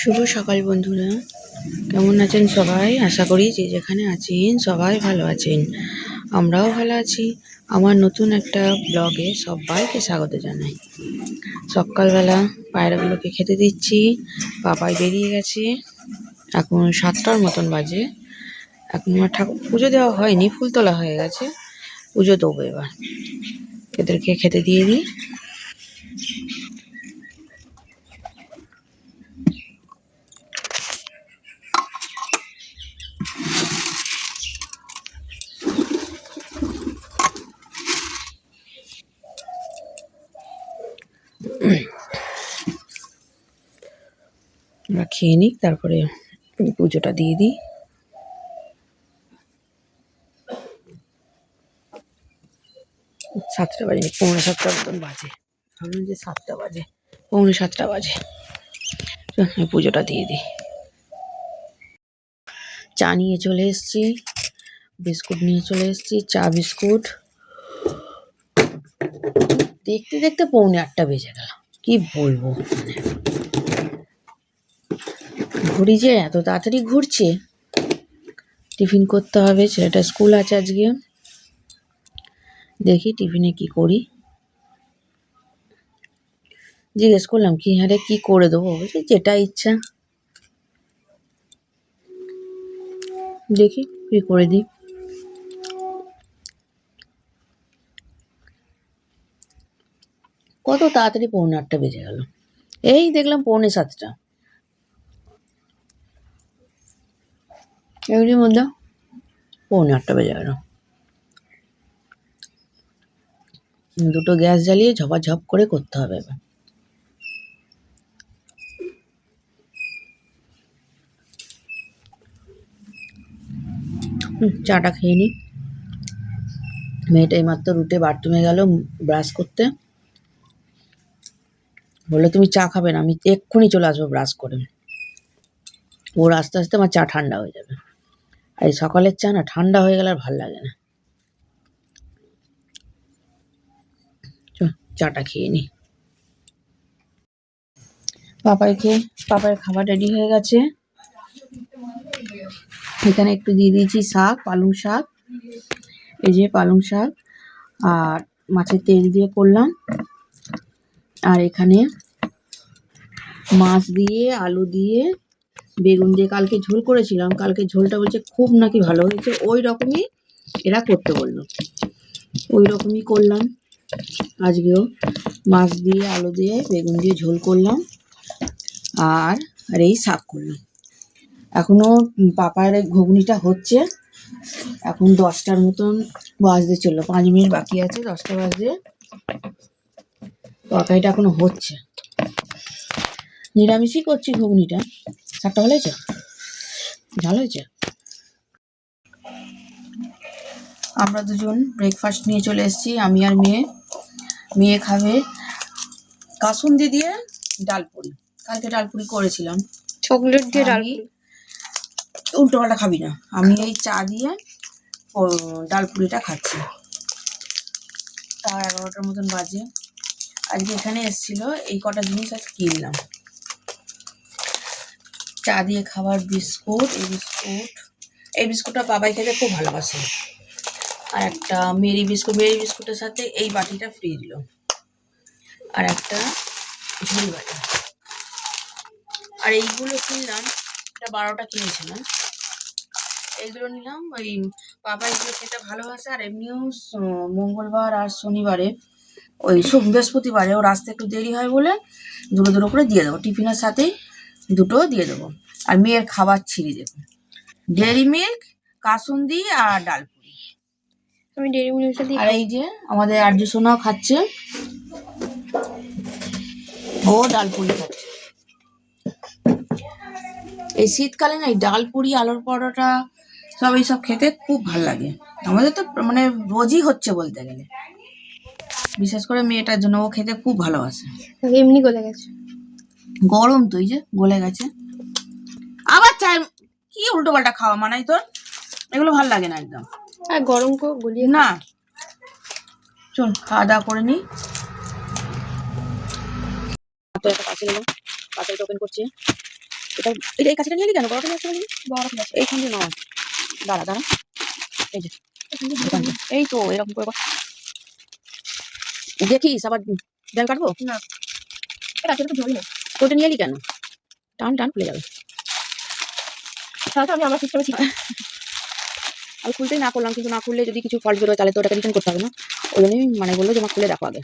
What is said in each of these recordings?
শুভ সকাল বন্ধুরা, কেমন আছেন সবাই? আশা করি যে যেখানে আছেন সবাই ভালো আছেন। আমরাও ভালো আছি। আমার নতুন একটা ব্লগে সবাইকে স্বাগত জানাই। সকালবেলা পায়রাগুলোকে খেতে দিচ্ছি। পাপাই বেরিয়ে গেছে। এখন 7টার মতন বাজে। এখন আমার ঠাকুর পুজো দেওয়া হয়নি, ফুল তোলা হয়ে গেছে। পুজো দেবো এবার। এদেরকে খেতে দিয়ে দিই। আমরা খেয়ে নিই, তারপরে পুজোটা দিয়ে দিই। 7টা বাজে, 6:45 মতন বাজে। ভাবলাম যে 7টা বাজে, 6:45 বাজে। পুজোটা দিয়ে দিই। চা নিয়ে চলে এসেছি, বিস্কুট নিয়ে চলে এসেছি, চা বিস্কুট। দেখতে দেখতে 7:45 বেজে গেল। কি বলবো, ঘুরি যে এত তাড়াতাড়ি ঘুরছে। টিফিন করতে হবে, ছেলেটা স্কুল আছে আজকে। দেখি টিফিনে কি করি। জিজ্ঞেস করলাম কি হারে কি করে দেবো, বলছি যেটা ইচ্ছা। দেখি কি করে দিই। কত তাড়াতাড়ি 7:45 বেজে গেল। এই দেখলাম 6:45। এগুলির মধ্যে 7:45 বেজে গেল। দুটো গ্যাস জ্বালিয়ে ঝপাঝপ করে করতে হবে এবার। চাটা খেয়ে নিই। মেয়েটা এইমাত্র উঠে বাথরুমে গেল ব্রাশ করতে। বললো তুমি চা খাবে না? আমি এক্ষুনি চলে আসবো ব্রাশ করে। ওর আস্তে আস্তে আমার চা ঠান্ডা হয়ে যাবে। আর এই সকালের চা না ঠান্ডা হয়ে গেলে আর ভাল লাগে না। চাটা খেয়ে নিই। পাপায়ের খাবার রেডি হয়ে গেছে। এখানে একটু দিয়ে দিয়েছি শাক, পালং শাক। এই যে পালং শাক আর মাছের তেল দিয়ে করলাম। আর এখানে মাছ দিয়ে, আলু দিয়ে, বেগুন দিয়ে কালকে ঝোল করেছিলাম। কালকে ঝোলটা বলছে খুব নাকি ভালো হয়েছে। ওই রকমই এরা করতে বললো, ওই রকমই করলাম। আজকেও মাছ দিয়ে, আলু দিয়ে, বেগুন দিয়ে ঝোল করলাম। আর এই শাক করলাম। এখনো পাপার এই ঘুগনিটা হচ্ছে। এখন 10টার মতন বাজতে চললো, 5 মিনিট বাকি আছে 10টা বাজতে। তরকারিটা এখনো হচ্ছে। নিরামিষই করছি ঘুগনিটা। শাকটা ভালো হয়েছে, ঝাল হয়েছে। আমরা দুজন ব্রেকফাস্ট নিয়ে চলে এসেছি, আমি আর মেয়ে। মেয়ে খাবে কাসুন্দি দিয়ে ডালপুরি। কালকে ডালপুরি করেছিলাম, চকলেট দিয়ে ডালপুরি। উল্টো পাল্টা খাবি না। আমি এই চা দিয়ে ডালপুরিটা খাচ্ছি। তার 11টার মতন বাজে। আজকে এখানে এসেছিল, এই কটা জিনিস আজ কিনলাম। চা দিয়ে খাবার বিস্কুট, এই বিস্কুটটা বাবাই খেতে খুব ভালোবাসে। আর একটা মেরি বিস্কুটের সাথে এই বাটিটা ফ্রি দিল। আর একটা ঝুল বাটা। আর এইগুলো কিনলাম, এটা 12টা কিনেছিলাম। এইগুলো নিলাম, ওই বাবা এগুলো খেতে ভালোবাসে। আর এমনিও মঙ্গলবার আর শনিবারে, ওই বৃহস্পতিবারে ওর আসতে একটু দেরি হয় বলে দুটো দুটো করে দিয়ে দেবো। টিফিনের সাথেই দুটো দিয়ে দেবো। আর মেয়ের খাবার ছিঁড়ে দেবো, ডেয়ারি মিল্ক, কাসুন্দি আর ডালপুরি। আমি ডেয়ারি মিল্কটা দিই। আর এই যে আমাদের আর্য সোনাও খাচ্ছে, ও ডালপুরি খাচ্ছে। এই শীতকালে না এই ডালপুরি, আলুর পরোটা সব এইসব খেতে খুব ভাল লাগে। আমাদের তো মানে রোজই হচ্ছে বলতে গেলে। বিশেষ করে মেয়েটার জন্য, ও খেতে খুব ভালোবাসে। এমনি গলে গেছে, গরম তো, এই যে গলে গেছে। আবার চায় কি উল্টো পাল্টা খাওয়া মানাই তোর? এগুলো ভাল লাগে না একদম। আর গরম করে গলিয়ে না। চল খাওয়া দাওয়া করে নি। তো একটা পার্সেল এলো, পার্সেলটা ওপেন করছি। এটা এই কাছেটা নিয়ে এলি কেন? বড়টা নিয়ে আসতে পারলি? বড় ঠিক আছে। এইখান দিয়ে নয়, দাঁড়া দাঁড়া, এই যে এখান দিয়ে। এই তো এরকম করে কর। দেখিস আবার ডাল কাটবো না এটা আছে, তো ধরি না। ওটা নিয়ে এলি কেন? টান টান খুলে যাবে। তাহলে আমি আমার সিস্টেমে শিখি। আমি খুলতেই না করলাম, কিন্তু না খুললে যদি কিছু ফল্ট বেরোয় তাহলে তো ওটাকে রিটার্ন করতে হবে না। ওই জন্যই মানে বললো যে আমার খুলে দেখো আগে।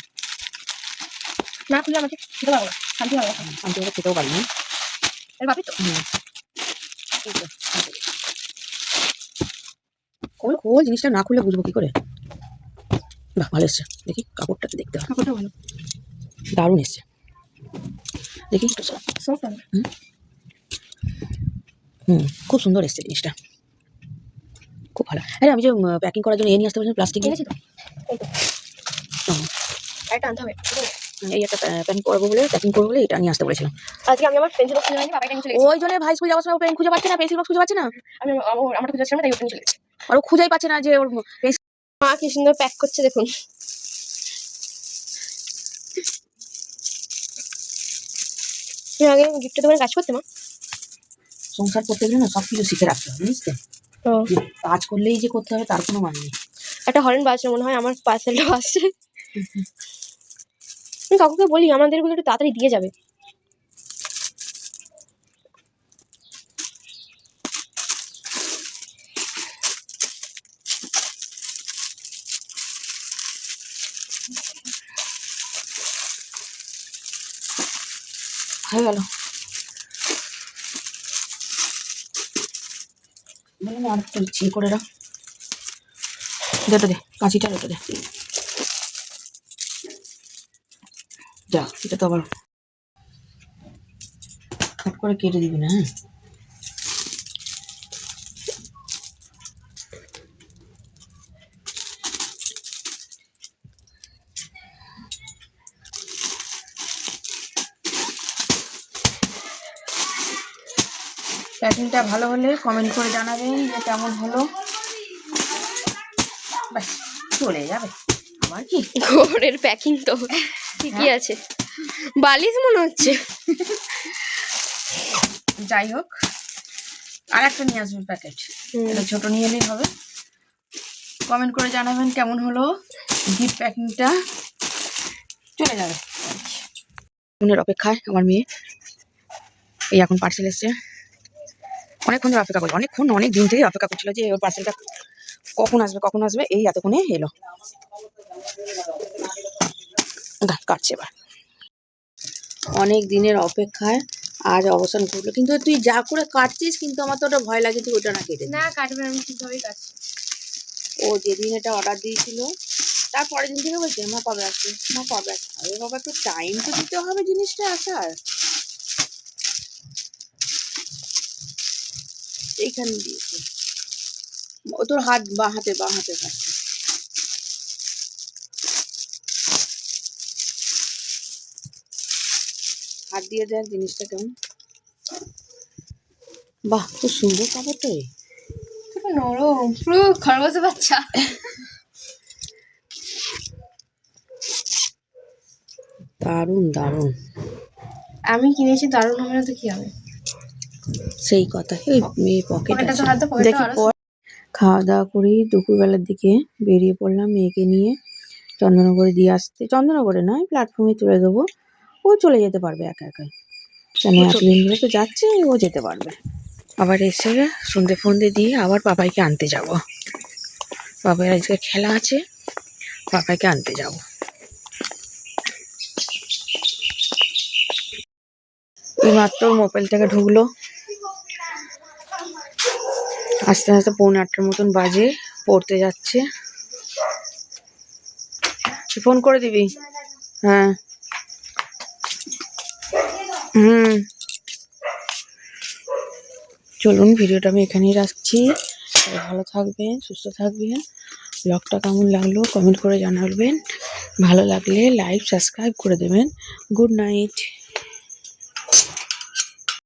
না খুললে আমাকে খেতে পারবো না, শান্তি হবে না। আমি তো ওটা খেতেও পারি না। এর ভাবি তো খোল খোল, জিনিসটা না খুললে বুঝবো কি করে? বাহ ভালো এসছে, দেখি কাপড়টাকে দেখতে হবে। কাপড়টা ভালো, দারুণ এসছে, দেখি একটু সফট হবে। খুব সুন্দর এসছে জিনিসটা, খুব ভালো। আরে আমি যে প্যাকিং করার জন্য নিয়ে আসতে পারছি প্লাস্টিক এনেছি তো, এই তো একটা আনতে হবে। এই একটা প্যাকিং করবো বলে এটা নিয়ে আসতে বলেছিলাম। আজকে আমি আমার পেন্সিল বক্স নিয়ে বাবাকে নিয়ে চলে গেছি। ওই জন্য ভাই স্কুল যাওয়ার সময় পেন খুঁজে পাচ্ছে না, পেন্সিল বক্স খুঁজে পাচ্ছে না। আমি আমার খুঁজে আসলাম, তাই ওটা নিয়ে চলে গেছি। আর ও খুঁজেই পাচ্ছে না যে ওর মা কি সুন্দর প্যাক করছে দেখুন। তুমি আগে গিফটের দোকানে কাজ করতে মা? সংসার করতে গেলে না সব কিছু শিখে রাখতে হবে, বুঝতে? কাজ করলেই যে করতে হবে তার কোনো মানে নেই। একটা হরেন বাজছে, মনে হয় আমার পার্সেলটা আসছে। আমি কাকুকে বলি আমাদের গুলো একটু তাড়াতাড়ি দিয়ে যাবে। হয়ে গেল, আর একটু চিয়ে করে রাখ। দে কাঁচিটা রেখে দে। যা, এটা তো আবার হাত করে কেটে দিবি না। হ্যাঁ প্যাকিংটা ভালো হলে কমেন্ট করে জানাবেন যে কেমন হলো। ব্যাস চলে যাবে, আবার কি ঘরের প্যাকিং তো ঠিকই আছে, বালিশ মনে হচ্ছে। যাই হোক, আর একটা নিয়ে আসবেন প্যাকেট, এটা ছোট নিয়ে এলেই হবে। কমেন্ট করে জানাবেন কেমন হলো গিফট প্যাকিংটা। চলে যাবে ফোনের অপেক্ষায় আমার মেয়ে। এই এখন পার্সেল এসছে, অনেকক্ষণ ধরে অপেক্ষা করলো, অনেক দিন থেকে অপেক্ষা করছিল যে ওর পার্সেলটা কখন আসবে। এই এতক্ষণে এলো, কাটছে এবার। অনেক দিনের অপেক্ষায় আজ অবসান ঘটলো, কিন্তু তুই যা করে কাটছিস, কিন্তু আমার তো ওটা ভয় লাগে তুই ওটা না কেটে না কাটবে, আমি ঠিকভাবেই কাটছি। ও যেদিন এটা অর্ডার দিয়েছিল তার পরের দিন থেকে বলছে মা কবে আসবে, মা কবে আসবে। আরে বাবা একটু টাইম তো দিতে হবে জিনিসটা আসার। এইখানে দিয়েছে ও তোর বাঁ হাতে কাছে। হাত দিয়ে দেখ জিনিসটা কেমন। বাহ খুব সুন্দর কাপড়টা রে, খুব নরম, পুরো খরগোশের বাচ্চা। দারুণ দারুণ। আমি কিনেছি, দারুণ হবে না তো কি হবে? সেই কথা। এই মেয়ে পকেট পকেটটা আছে, তো হাতে, পকেটটা দেখি আরো পর। খাওয়া দাওয়া করি দুপুরবেলার দিকে বেরিয়ে পড়লাম মেয়েকে নিয়ে চন্দননগরে দিয়ে আসতে। চন্দননগরে নয়, প্ল্যাটফর্মে তুলে দেবো, ও চলে যেতে পারবে একা একাই। কেন এতদিন ধরে তো যাচ্ছে, ও যেতে পারবে। আবার এসে সন্ধে দিয়ে আবার পাপাইকে আনতে যাব। পাপাইয়ের আজকে খেলা আছে, পাপাইকে আনতে যাব। এই মাত্র মোবাইল থেকে ঢুকলো, আস্তে আস্তে 8:45 মতন বাজে, পড়তে যাচ্ছে। ফোন করে দিবি। হ্যাঁ চলুন ভিডিওটা আমি এখানেই রাখছি। ভালো থাকবেন, সুস্থ থাকবেন। ব্লগটা কেমন লাগলো কমেন্ট করে জানাবেন। ভালো লাগলে লাইক সাবস্ক্রাইব করে দেবেন। Good night.